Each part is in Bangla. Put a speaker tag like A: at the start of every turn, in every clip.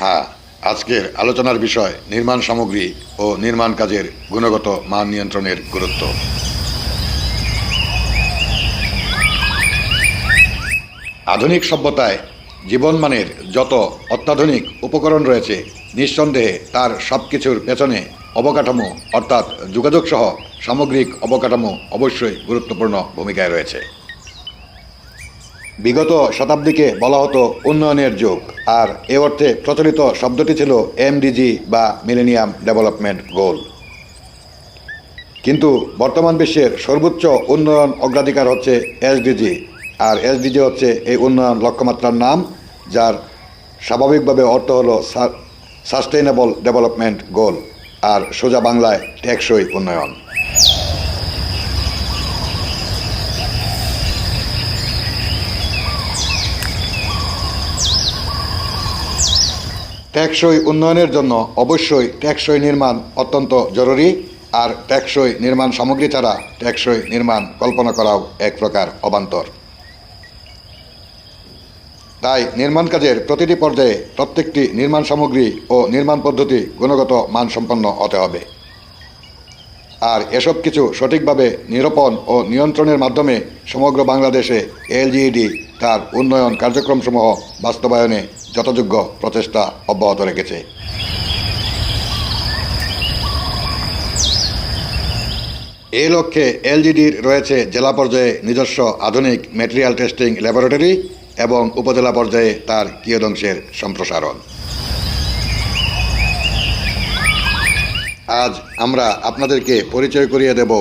A: হ্যাঁ, আজকের আলোচনার বিষয় নির্মাণ সামগ্রী ও নির্মাণ কাজের গুণগত মান নিয়ন্ত্রণের গুরুত্ব। আধুনিক সভ্যতায় জীবনমানের যত অত্যাধুনিক উপকরণ রয়েছে, নিঃসন্দেহে তার সব কিছুর পেছনে অবকাঠামো অর্থাৎ যোগাযোগ সহ সামগ্রিক অবকাঠামো অবশ্যই গুরুত্বপূর্ণ ভূমিকায় রয়েছে। বিগত শতাব্দীকে বলা হতো উন্নয়নের যুগ, আর এ অর্থে প্রচলিত শব্দটি ছিল এমডিজি বা মিলেনিয়াম ডেভেলপমেন্ট গোল। কিন্তু বর্তমান বিশ্বের সর্বোচ্চ উন্নয়ন অগ্রাধিকার হচ্ছে এসডিজি, আর এসডিজি হচ্ছে এই উন্নয়ন লক্ষ্যমাত্রার নাম, যার স্বাভাবিকভাবে অর্থ হলো সাস্টেইনেবল ডেভেলপমেন্ট গোল, আর সোজা বাংলায় টেকসই উন্নয়ন। টেকসই উন্নয়নের জন্য অবশ্যই টেকসই নির্মাণ অত্যন্ত জরুরি, আর টেকসই নির্মাণ সামগ্রী ছাড়া টেকসই নির্মাণ কল্পনা করাও এক প্রকার অবান্তর। তাই নির্মাণ কাজের প্রতিটি পর্যায়ে প্রত্যেকটি নির্মাণ সামগ্রী ও নির্মাণ পদ্ধতি গুণগত মানসম্পন্ন হতে হবে। আর এসব কিছু সঠিকভাবে নিরূপণ ও নিয়ন্ত্রণের মাধ্যমে সমগ্র বাংলাদেশে এলজিইডি তার উন্নয়ন কার্যক্রমসমূহ বাস্তবায়নে যথাযোগ্য প্রচেষ্টা অব্যাহত রেখেছে। এই লক্ষ্যে এলজিইডির রয়েছে জেলা পর্যায়ে নিজস্ব আধুনিক ম্যাটেরিয়াল টেস্টিং ল্যাবরেটরি এবং উপজেলা পর্যায়ে তার কিয়দংশের সম্প্রসারণ। আজ আমরা আপনাদেরকে পরিচয় করিয়ে দেব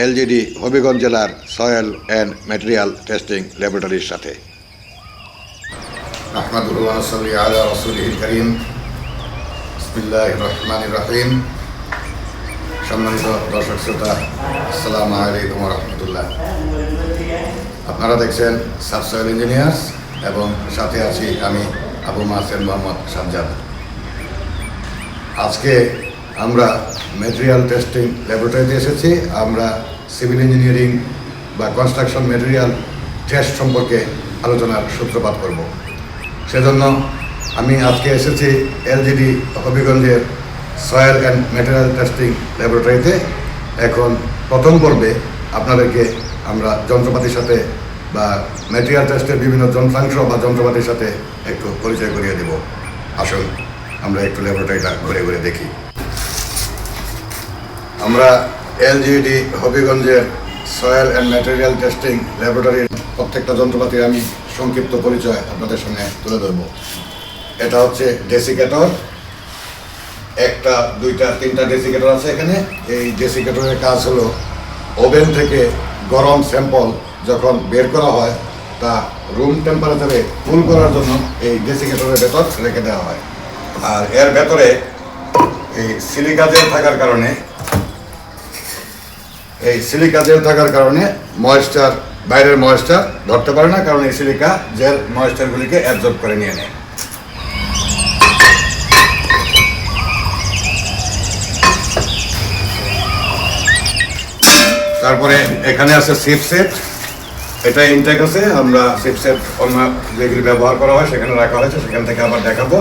A: এলজিইডি হবিগঞ্জ জেলার সয়েল অ্যান্ড ম্যাটেরিয়াল টেস্টিং ল্যাবরেটরির সাথে।
B: আহমাদুহু ওয়া নুসাল্লি আলা রাসূলিহিল কারীম। বিসমিল্লাহির রহমানির রহিম। সম্মানিত দর্শক শ্রোতা, আসসালামু আলাইকুম ওয়া রাহমাতুল্লাহ। আপনারা দেখছেন সাবসয়েল ইঞ্জিনিয়ার্স এবং সাথে আছি আমি আবু মাহসেন মোহাম্মদ সাজ্জাদ। আজকে আমরা ম্যাটেরিয়াল টেস্টিং ল্যাবরেটরিতে এসেছি। আমরা সিভিল ইঞ্জিনিয়ারিং বা কনস্ট্রাকশন ম্যাটেরিয়াল টেস্ট সম্পর্কে আলোচনার সূত্রপাত করব। সেজন্য আমি আজকে এসেছি এলজিইডি হবিগঞ্জের সয়েল অ্যান্ড ম্যাটেরিয়াল টেস্টিং ল্যাবরেটরিতে। এখন প্রথম পর্বে আপনাদেরকে আমরা যন্ত্রপাতির সাথে বা ম্যাটেরিয়াল টেস্টের বিভিন্ন যন্ত্রাংশ বা যন্ত্রপাতির সাথে একটু পরিচয় করিয়ে দেব। আসুন আমরা একটু ল্যাবরেটরিটা ঘুরে ঘুরে দেখি। আমরা এলজিইডি হবিগঞ্জের সয়েল অ্যান্ড ম্যাটেরিয়াল টেস্টিং ল্যাবরেটরির প্রত্যেকটা যন্ত্রপাতির আমি সংক্ষিপ্ত পরিচয় আপনাদের সামনে তুলে ধরব। এটা হচ্ছে ডেসিকেটর। একটা, দুইটা, তিনটা ডেসিকেটর আছে এখানে। এই ডেসিকেটরের কাজ হলো ওভেন থেকে গরম স্যাম্পল যখন বের করা হয় তা রুম টেম্পারেচারে কুল করার জন্য এই ডেসিকেটরের ভেতর রেখে দেওয়া হয়। আর এর ভেতরে এই সিলিকা জেল থাকার কারণে ময়েশ্চার, বাইরের ময়েশ্চার ধরতে পারে না, কারণ এই সিলিকা জেল ময়েশ্চারগুলিকে অ্যাবজর্ব করে নিয়ে নেয়। তারপরে এখানে আছে সিপ সেট। এটা ইনটেক আছে, আমরা সিপ সেট অন্য যেগুলি ব্যবহার করা হয় সেখানে রাখা হয়েছে, সেখান থেকে আবার দেখাবো।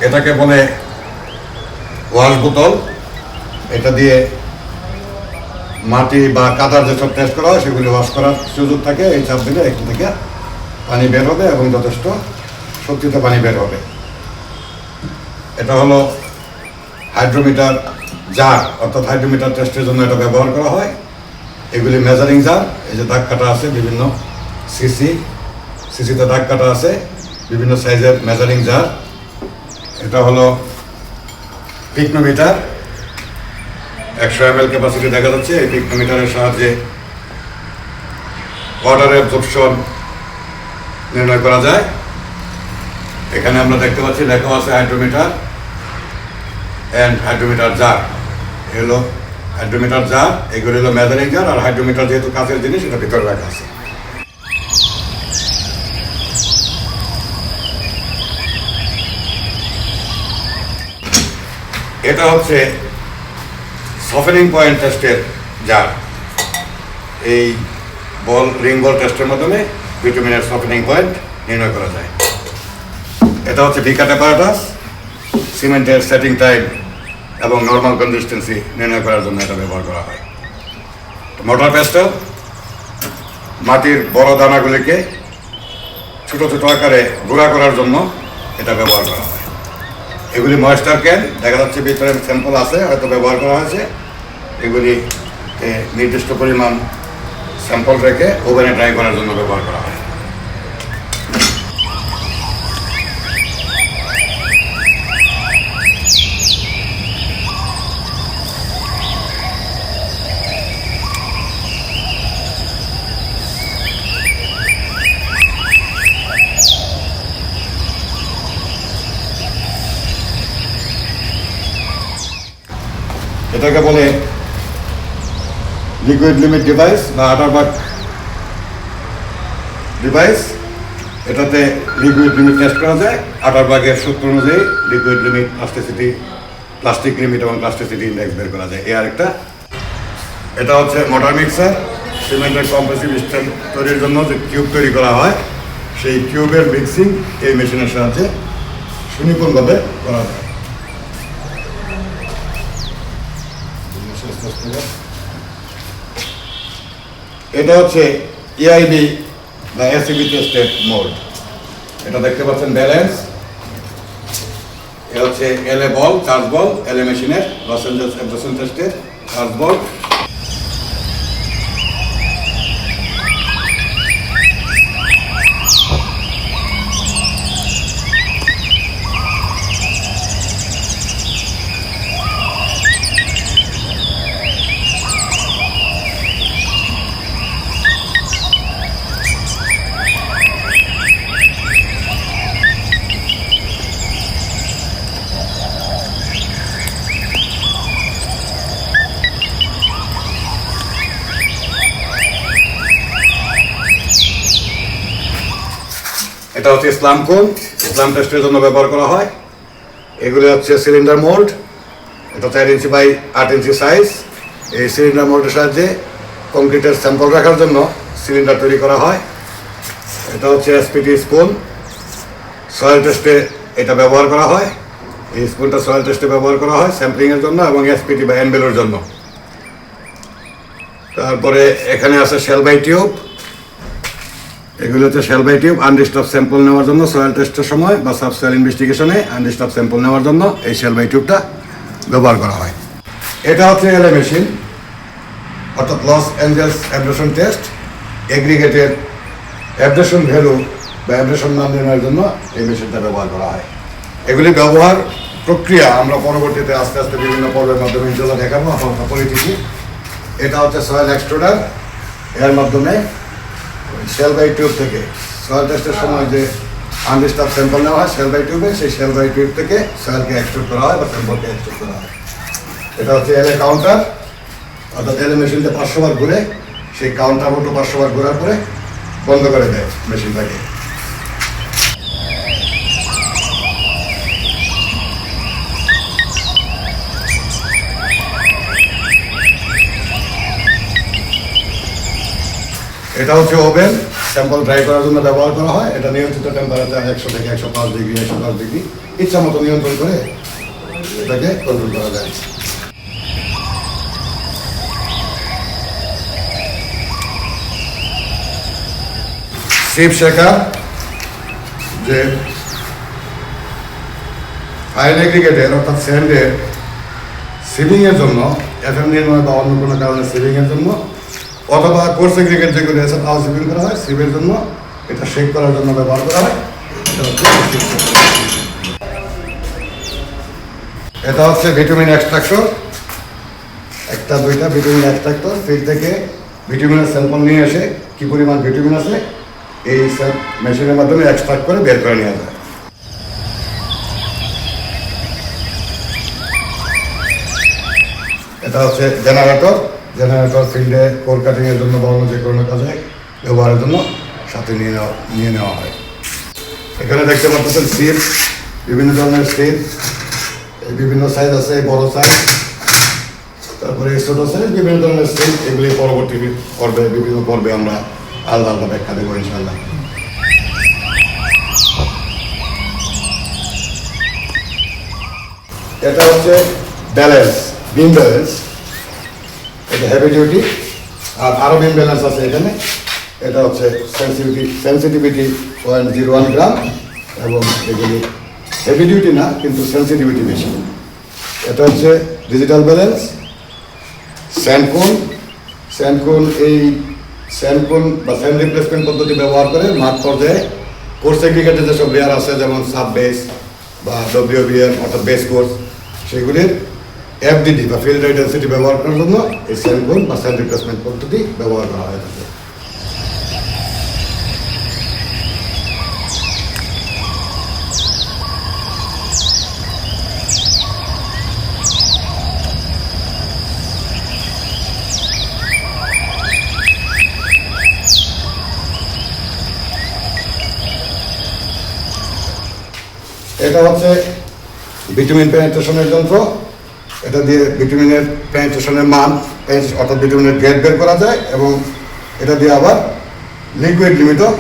B: এটাকে বলে ওয়াশ বোতল। এটা দিয়ে মাটি বা কাদার যেসব টেস্ট করা হয় সেগুলি ওয়াশ করার সুযোগ থাকে। এই চাপ দিলে এখান থেকে পানি বের হবে এবং যথেষ্ট শক্তিতে পানি বের হবে। এটা হলো হাইড্রোমিটার জার, অর্থাৎ হাইড্রোমিটার টেস্টের জন্য এটা ব্যবহার করা হয়। এগুলি মেজারিং জার। এই যে দাগ কাটা আছে বিভিন্ন সিসিতে দাগ কাটা আছে, বিভিন্ন সাইজের মেজারিং জার। এটা হলো পিকনোমিটার। 100 ml ক্যাপাসিটি দেখা যাচ্ছে। এই পিকনোমিটারের সাহায্যে ওয়াটার অ্যাবজর্পশন নির্ণয় করা যায়। এখানে আমরা দেখতে পাচ্ছি লেখা আছে হাইড্রোমিটার অ্যান্ড হাইড্রোমিটার জার। এগুলো হাইড্রোমিটার জার, এগুলো হলো মেজারিং জার। আর হাইড্রোমিটার যেহেতু কাঁচের জিনিস, এটা ভিতরে রাখা আছে। এটা হচ্ছে সফেনিং পয়েন্ট টেস্টের জার। এই রিং বল টেস্টের মাধ্যমে ভিটামিনের সফেনিং পয়েন্ট নির্ণয় করা যায়। এটা হচ্ছে ভিকাট অ্যাপারেটাস, সিমেন্টের সেটিং টাইম এবং নর্মাল কনসিস্টেন্সি নির্ণয় করার জন্য এটা ব্যবহার করা হয়। মোটর পেস্টল মাটির বড় দানাগুলিকে ছোট ছোট আকারে গুঁড়া করার জন্য এটা ব্যবহার করা হয়। এগুলি ময়েস্টার ক্যান, দেখা যাচ্ছে ভিতরে স্যাম্পল আছে, হয়তো ব্যবহার করা হয়েছে। এগুলি নির্দিষ্ট পরিমাণ স্যাম্পল রেখে ওভেনে ড্রাই করার জন্য ব্যবহার করা হয়। এটাকে বলে লিকুইড লিমিট ডিভাইস বা আটারবাগ ডিভাইস। এটাতে লিকুইড লিমিট টেস্ট করা যায়। আটারবাগের সূত্র অনুযায়ী liquid limit, plasticity, plastic limit এবং প্লাস্টিসিটি ইন্ডেক্স বের করা যায়। আরেকটা এটা হচ্ছে মোটর মিক্সার। সিমেন্টের কম্প্রেসিভ স্ট্যান্ড তৈরির জন্য যে কিউব তৈরি করা হয়, সেই কিউবের মিক্সিং এই মেশিনের সাহায্যে সুনিপুণভাবে করা যায়। এটা হচ্ছে ইআইবি বা এসিবি টেস্টের মোড। এটা দেখতে পাচ্ছেন ব্যালেন্স। এটা হচ্ছে এলএ বল, চার্জ বল, এলএ মেশিনের লস এঞ্জেলস অ্যাবজর্পশন টেস্টের চার্জ বল। এটা হচ্ছে ইসলাম কোন, ইসলাম টেস্টের জন্য ব্যবহার করা হয়। এগুলি হচ্ছে সিলিন্ডার মোল্ড। এটা 4 ইঞ্চি বাই 8 ইঞ্চি সাইজ। এই সিলিন্ডার মোল্ডের সাহায্যে কংক্রিটের স্যাম্পল রাখার জন্য সিলিন্ডার তৈরি করা হয়। এটা হচ্ছে এসপিটি স্পুন। সয়েল টেস্টে এটা ব্যবহার করা হয়। এই স্পুনটা সয়েল টেস্টে ব্যবহার করা হয় স্যাম্পলিংয়ের জন্য এবং এসপিটি বা এনবেলের জন্য। তারপরে এখানে আছে শেল বাই টিউব। এগুলো হচ্ছে Shelby tube, undisturb sample নেওয়ার জন্য সয়েল টেস্টের সময় বা সাবসয়েল ইনভেস্টিগেশনে আনডিস্টার্ব স্যাম্পল নেওয়ার জন্য এই শেল বাই টিউবটা ব্যবহার করা হয়। এটা হচ্ছে এলএ মেশিন, অর্থাৎ লস এঞ্জেলস অ্যাবজর্পশন টেস্ট। এগ্রিগেটের অ্যাবজর্পশন ভ্যালু বা অ্যাবজর্পশন মান নির্ণয়ের জন্য এই মেশিনটা ব্যবহার করা হয়। এগুলি ব্যবহার প্রক্রিয়া আমরা পরবর্তীতে আস্তে আস্তে বিভিন্ন পর্বের মাধ্যমে ইনশাআল্লাহ দেখাবো, আমরা পরিচিতি। এটা হচ্ছে সয়েল এক্সট্রুডার। এর মাধ্যমে শেল বাই টিউব থেকে সয়েল টেস্টের সময় যে আনডিস্টার্ব স্যাম্পল নেওয়া হয় শেল বাই টিউবে, সেই শেল বাই টিউব থেকে সয়েলকে এক্সট্রুড করা হয় বা স্যাম্পলকে এক্সট্রুড করা হয়। এটা হচ্ছে এলএ কাউন্টার, অর্থাৎ এলএ মেশিনটা 500 বার ঘুরে, সেই কাউন্টার মতো 500 বার ঘোরার পরে বন্ধ করে দেয় মেশিনটাকে। এটা হচ্ছে ওভেন, স্যাম্পল ড্রাই করার জন্য ব্যবহার করা হয়। এটা নিয়ন্ত্রিত টেম্পারেচার 100 থেকে 105 ডিগ্রি, 110 ডিগ্রি ইচ্ছা মতো নিয়ন্ত্রণ করে এটাকে কন্ট্রোল করা যায়। সিপ শেখার, যে ফাইন এগ্রিগেটের অর্থাৎ স্যান্ডের সিলিংয়ের জন্য, এফএম নির্মাণ বা অন্য কোনো কারণে সিলিংয়ের জন্য, অথবা কোর্স এগ্রিগেট যেগুলো আছে তাও সিপিং করা হয়, সিপের জন্য এটা শেক করার জন্য ব্যবহার করা হয়। এটা হচ্ছে ভিটামিন এক্সট্রাক্টর, একটা দুইটা ভিটামিন এক্সট্রাক্টর। ফিল্ড থেকে ভিটামিনের স্যাম্পল নিয়ে এসে কী পরিমাণ ভিটামিন আছে এই মেশিনের মাধ্যমে এক্সট্রাক্ট করে বের করে নেওয়া যায়। এটা হচ্ছে জেনারেটর। জেনারেটর ফিল্ডে কোর কাটিংয়ের জন্য বা অন্য যে কোনো কাজে ব্যবহারের জন্য সাথে নিয়ে নেওয়া হয়। এখানে দেখতে পাচ্ছেন সিপ, বিভিন্ন ধরনের সিপ, বিভিন্ন সাইজ আছে, বড় সাইজ, তারপরে ছোটো সাইজ, বিভিন্ন ধরনের সিপ। এগুলি পরবর্তী পর্বে, বিভিন্ন পর্বে আমরা আলাদা আলাদা ব্যাখ্যা দেবো ইনশাআল্লাহ। এটা হচ্ছে ব্যালেন্স, বিম ব্যালেন্স, এটা হেভি ডিউটি। আর আরও বিম ব্যালেন্স আছে এখানে। এটা হচ্ছে সেন্সিটিভিটি 0.01 গ্রাম, এবং এগুলি হেভি ডিউটি না, কিন্তু সেন্সিটিভিটি বেশি। এটা হচ্ছে ডিজিটাল ব্যালেন্স। স্যান্ডকোন এই স্যান্ডকোন বা স্যান্ড রিপ্লেসমেন্ট পদ্ধতি ব্যবহার করে মাঠ পর্যায়ে কোর্স এগ্রিগেটে যেসব লেয়ার আছে, যেমন সাব বেস বা WBM অর্থাৎ বেস কোর্স, সেগুলির FDD বা ফিল্ড রাইট ডেন্সিটি ব্যবহার করার জন্য এই স্যান্ডকোন বা স্যান্ড রিপ্লেসমেন্ট পদ্ধতি ব্যবহার করা হয়ে থাকে। এটা হচ্ছে ভিটামিন পেনিট্রেশনের যন্ত্র। এটা দিয়ে ভিটামিনের পেনিট্রেশনের মান অর্থাৎ ভিটামিনের গ্রেড বের করা যায়, এবং এটা দিয়ে আবার লিকুইড লিমিটও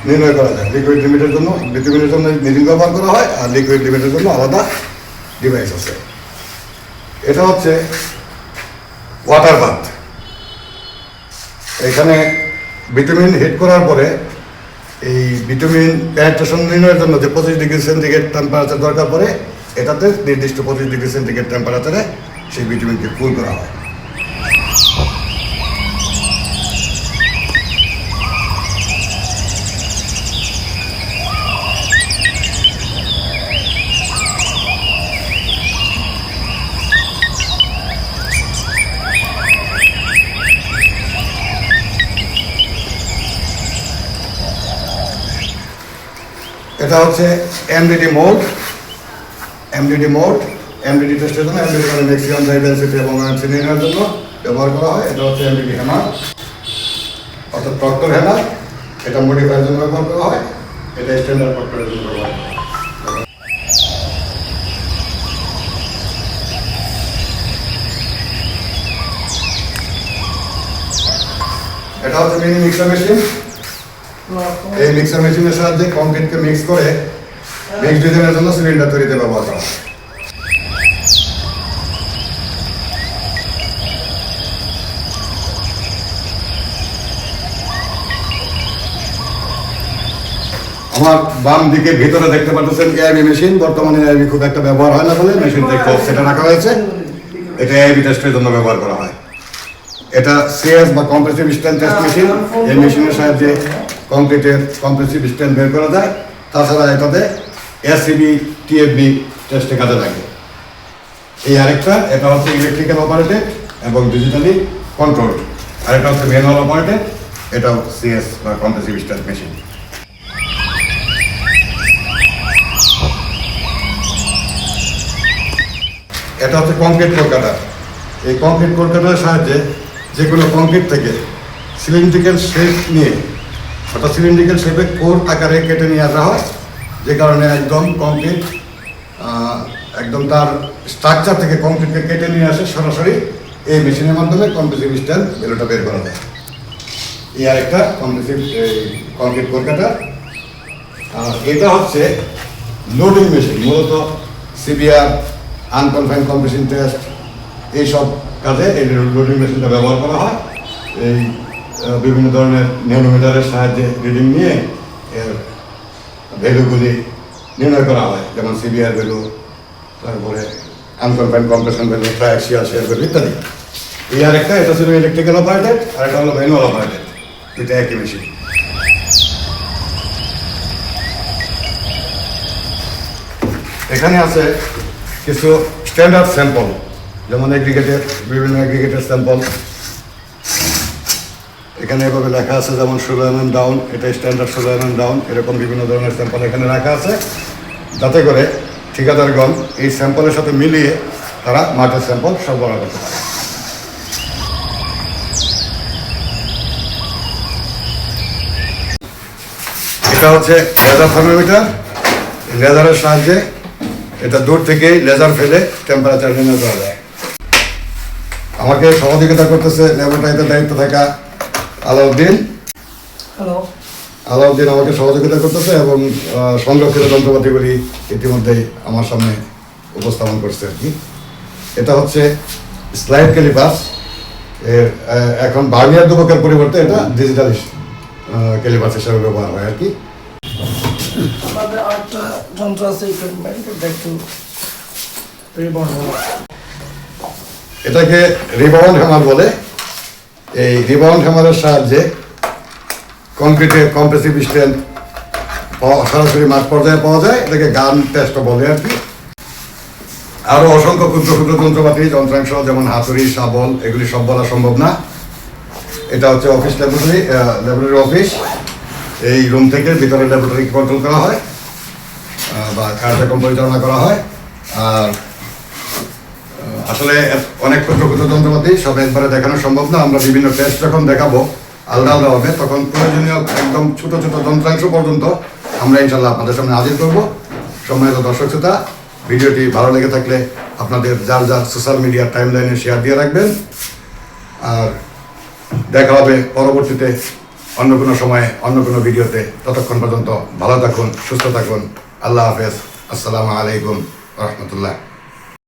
B: নির্ণয় করা যায়। লিকুইড লিমিটের জন্য ভিটামিনের জন্য নিডিল ব্যবহার করা হয়, আর লিকুইড লিমিটের জন্য আলাদা ডিভাইস আছে। এটা হচ্ছে ওয়াটার বাথ। এখানে ভিটামিন হিট করার পরে এই ভিটামিন পেনিট্রেশন নির্ণয়ের জন্য যে 25 ডিগ্রি সেন্টিগ্রেড টেম্পারেচার দরকার পড়ে, এটাতে নির্দিষ্ট 25 ডিগ্রি সেন্টিগ্রেড টেম্পারেচারে সেই ভিটামিনকে কুল করা হয়। এটা হচ্ছে MDD মোড। MDD টেস্টের জন্য, MDD মানে ম্যাক্সিমাম ড্রাই ডেন্সিটি এবং এনার্জি নির্ণয়ের জন্য ব্যবহার করা হয়। এটা হচ্ছে MDD হ্যামার অর্থাৎ প্রক্টর হ্যামার। এটা মডিফায়ারের জন্য ব্যবহার করা হয়। এটা স্ট্যান্ডার্ড প্রক্টরের জন্য ব্যবহার করা হয়। এটা হচ্ছে মিনি মিক্সার মেশিন। এই মিক্সার মেশিনের সাহায্যে কংক্রিটকে মিক্স করে মিক্স ডিজাইনের জন্য সিলিন্ডার তৈরিতে ব্যবহার করা হয়। আমার বাম দিকে ভিতরে দেখতে পাচ্ছেন AIB মেশিন। বর্তমানে AIB খুব একটা ব্যবহার হয় না বলে মেশিনটা একটু অফসেটে রাখা হয়েছে। এটা AIB টেস্টের জন্য ব্যবহার করা হয়। এটা CS বা কম্প্রেসিভ স্ট্রেন্থ টেস্ট মেশিন। এই মেশিনের সাহায্যে কংক্রিটের কম্প্রেসিভ স্ট্রেন্থ বের করা যায়। তাছাড়া এটাতে SCB TFB টেস্টে কাজে লাগে। এই আরেকটা, এটা হচ্ছে ইলেকট্রিক্যাল অপারেটেড এবং ডিজিটালি কন্ট্রোল। আর এটা হচ্ছে ম্যানুয়াল অপারেটেড। এটাও CS বা কম্প্রেসিভ স্ট্রেন্থ মেশিন। এটা হচ্ছে কংক্রিট কোর কাটার। এই কংক্রিট কোর কাটারের সাহায্যে যে কোনো কংক্রিট থেকে সিলিন্ড্রিক্যাল শেপ নিয়ে, অর্থাৎ সিলিন্ড্রিক্যাল শেপে কোর আকারে কেটে নিয়ে আসা হয়, যে কারণে একদম কংক্রিট একদম তার স্ট্রাকচার থেকে কংক্রিটকে কেটে নিয়ে আসে সরাসরি এই মেশিনের মাধ্যমে কম্প্রেসিভ স্ট্রেন্থ ভ্যালুটা বের করা যায়। এই আরেকটা কম্প্রেসিভ কংক্রিট কোর কাটার। এটা হচ্ছে লোডিং মেশিন। মূলত CBR, আনকনফাইন্ড কম্প্রেশন টেস্ট, এইসব কাজে এই লোডিং মেশিনটা ব্যবহার করা হয়। এই বিভিন্ন ধরনের ন্যানোমিটারের সাহায্যে রিডিং নিয়ে এর ভ্যালুগুলি নির্ণয় করা হয়, যেমন CBR ভ্যালু, তারপরে আনকনফাইন্ড কম্প্রেশন ভ্যালু, ট্রায়াক্সিয়াল শেয়ার ভ্যালু ইত্যাদি। এই আরেকটা, এটা ছিল ইলেকট্রিক্যাল অপারেটেড, আর এটা হলো ম্যানুয়াল অপারেটেড। দুইটা একই মেশিন। এখানে আছে কিছু স্ট্যান্ডার্ড স্যাম্পল, যেমন এগ্রিগেটের বিভিন্ন এগ্রিগেটের স্যাম্পল। এখানে এভাবে লেখা আছে, যেমন 16 mm ডাউন, এটা স্ট্যান্ডার্ড 16 mm ডাউন। এরকম বিভিন্ন ধরনের স্যাম্পল এখানে রাখা আছে, যাতে করে ঠিকাদারগণ এই স্যাম্পলের সাথে মিলিয়ে তারা মাঠের স্যাম্পল সরবরাহ করতে পারে। এটা হচ্ছে লেজার থার্মোমিটার। লেজারের সাহায্যে এটা দূর থেকে লেজার ফেলে টেম্পারেচার নির্ণয় করা যায়। আমাকে সহযোগিতা করতেছে ল্যাবরেটরিতে দায়িত্ব থাকা আলাউদ্দিন। আলাউদ্দিন আমাকে সহযোগিতা করতেছে এবং সংরক্ষিত যন্ত্রপাতিগুলি ইতিমধ্যেই আমার সামনে উপস্থাপন করছে আর কি। এটা হচ্ছে স্লাইড ক্যালিপার। এর এখন ভার্নিয়ার দুবকের পরিবর্তে এটা ডিজিটাল ক্যালিপার হিসাবে ব্যবহার হয় আর কি।
C: আমাদের আরেকটা যন্ত্র আছে ইকুইপমেন্ট, এটা একটু রিবন।
B: এটাকে রিবাউন্ড হ্যামার বলে। এই রিবাউন্ড হ্যামারের সাহায্যে কংক্রিটের কম্প্রেসিভ স্ট্রেন্থ সরাসরি মাঠ পর্যায়ে পাওয়া যায়। এটাকে গান টেস্ট বলে আর কি। আরও অসংখ্য ক্ষুদ্র ক্ষুদ্র যন্ত্রপাতি যন্ত্রাংশ যেমন হাতুড়ি, শাবল, এগুলি সব বলা সম্ভব না। এটা হচ্ছে অফিস ল্যাবরেটরি অফিস। এই রুম থেকে ভিতরে ল্যাবরেটরি কন্ট্রোল করা হয় বা কার্যক্রম পরিচালনা করা হয়। আর আসলে অনেক ক্ষুদ্র ক্ষুদ্র যন্ত্রপাতি সব একবারে দেখানো সম্ভব না। আমরা বিভিন্ন টেস্ট যখন দেখাবো আলাদা আলাদা হবে, তখন প্রয়োজনীয় একদম ছোট ছোট যন্ত্রাংশ পর্যন্ত আমরা ইনশাল্লাহ আপনাদের সামনে হাজির করবো। সম্মানিত দর্শক শ্রোতা, ভিডিওটি ভালো লেগে থাকলে আপনাদের যার যার সোশ্যাল মিডিয়ার টাইমলাইনে শেয়ার দিয়ে রাখবেন। আর দেখা হবে পরবর্তীতে অন্য কোনো সময়ে অন্য কোনো ভিডিওতে। ততক্ষণ পর্যন্ত ভালো থাকুন, সুস্থ থাকুন। আল্লাহ হাফেজ। আসসালামু আলাইকুম রহমতুল্লাহ।